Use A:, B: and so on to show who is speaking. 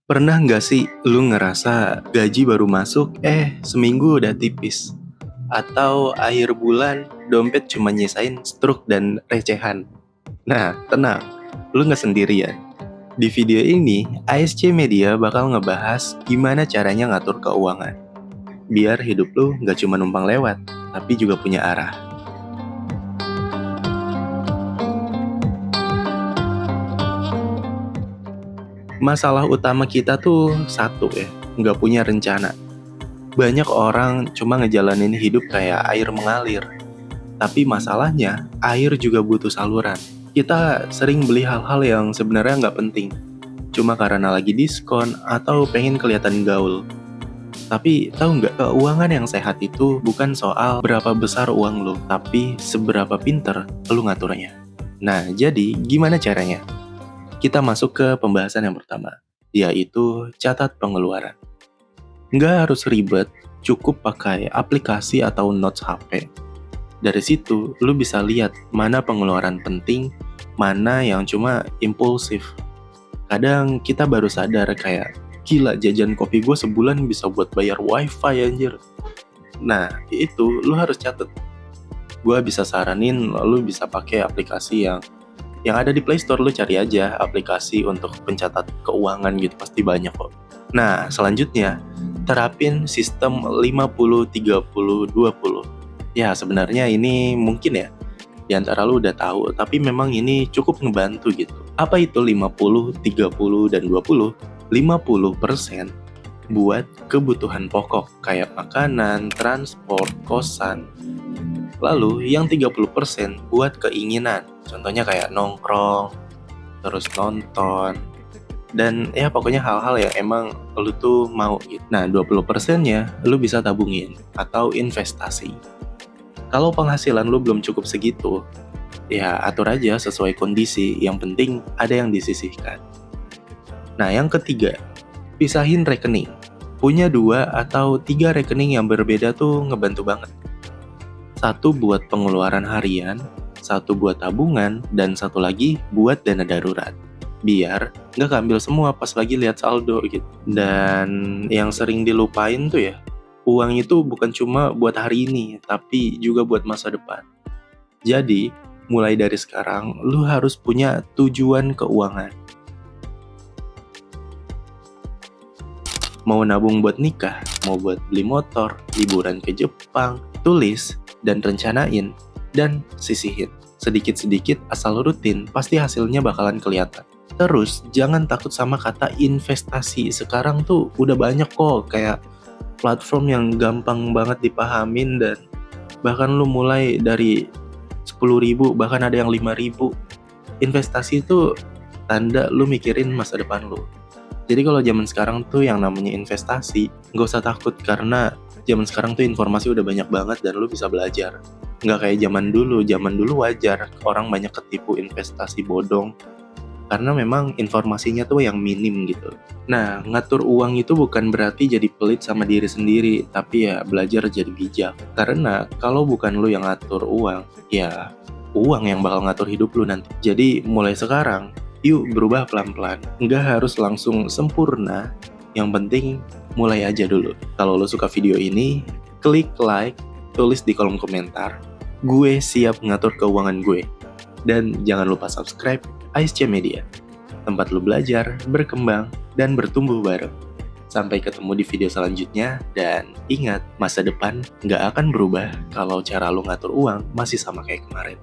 A: Pernah nggak sih lu ngerasa gaji baru masuk, seminggu udah tipis? Atau akhir bulan dompet cuma nyisain struk dan recehan? Nah, tenang, lu nggak sendirian. Di video ini, ASC Media bakal ngebahas gimana caranya ngatur keuangan. Biar hidup lu nggak cuma numpang lewat, tapi juga punya arah. Masalah utama kita tuh satu ya, nggak punya rencana. Banyak orang cuma ngejalanin hidup kayak air mengalir. Tapi masalahnya, air juga butuh saluran. Kita sering beli hal-hal yang sebenarnya nggak penting. Cuma karena lagi diskon atau pengen kelihatan gaul. Tapi tahu nggak, keuangan yang sehat itu bukan soal berapa besar uang lo, tapi seberapa pinter lo ngaturnya. Nah, jadi gimana caranya? Kita masuk ke pembahasan yang pertama, yaitu catat pengeluaran. Nggak harus ribet, cukup pakai aplikasi atau notes HP. Dari situ, lu bisa lihat mana pengeluaran penting, mana yang cuma impulsif. Kadang kita baru sadar kayak, gila jajan kopi gue sebulan bisa buat bayar wifi anjir. Nah, itu lu harus catet. Gue bisa saranin lu bisa pakai aplikasi yang ada di Play Store. Lu cari aja aplikasi untuk pencatat keuangan gitu, pasti banyak kok. Nah, selanjutnya, terapin sistem 50-30-20. Ya, sebenarnya ini mungkin ya, di antara lu udah tahu, tapi memang ini cukup ngebantu gitu. Apa itu 50, 30, dan 20? 50% buat kebutuhan pokok, kayak makanan, transport, kosan. Lalu, yang 30% buat keinginan, contohnya kayak nongkrong, terus nonton, dan ya pokoknya hal-hal yang emang lu tuh mau gitu. Nah, 20%-nya lu bisa tabungin atau investasi. Kalau penghasilan lu belum cukup segitu, ya atur aja sesuai kondisi, yang penting ada yang disisihkan. Nah, yang ketiga, pisahin rekening. Punya 2 atau 3 rekening yang berbeda tuh ngebantu banget. Satu buat pengeluaran harian, satu buat tabungan, dan satu lagi buat dana darurat. Biar nggak keambil semua pas lagi lihat saldo gitu. Dan yang sering dilupain tuh ya, uang itu bukan cuma buat hari ini, tapi juga buat masa depan. Jadi, mulai dari sekarang, lu harus punya tujuan keuangan. Mau nabung buat nikah, mau buat beli motor, liburan ke Jepang, tulis dan rencanain, dan sisihin. Sedikit-sedikit asal rutin, pasti hasilnya bakalan kelihatan. Terus, jangan takut sama kata investasi. Sekarang tuh udah banyak kok kayak platform yang gampang banget dipahamin, dan bahkan lu mulai dari 10.000, bahkan ada yang 5.000. Investasi itu tanda lu mikirin masa depan lu. Jadi kalau zaman sekarang tuh yang namanya investasi, nggak usah takut, karena zaman sekarang tuh informasi udah banyak banget dan lu bisa belajar. Nggak kayak zaman dulu wajar orang banyak ketipu investasi bodong, karena memang informasinya tuh yang minim gitu. Nah, ngatur uang itu bukan berarti jadi pelit sama diri sendiri, tapi ya belajar jadi bijak. Karena kalau bukan lu yang ngatur uang, ya uang yang bakal ngatur hidup lu nanti. Jadi mulai sekarang, yuk berubah pelan-pelan. Nggak harus langsung sempurna, yang penting mulai aja dulu. Kalau lu suka video ini, klik like, tulis di kolom komentar, gue siap ngatur keuangan gue. Dan jangan lupa subscribe ASC Media, tempat lu belajar, berkembang, dan bertumbuh bareng. Sampai ketemu di video selanjutnya, dan ingat, masa depan nggak akan berubah kalau cara lu ngatur uang masih sama kayak kemarin.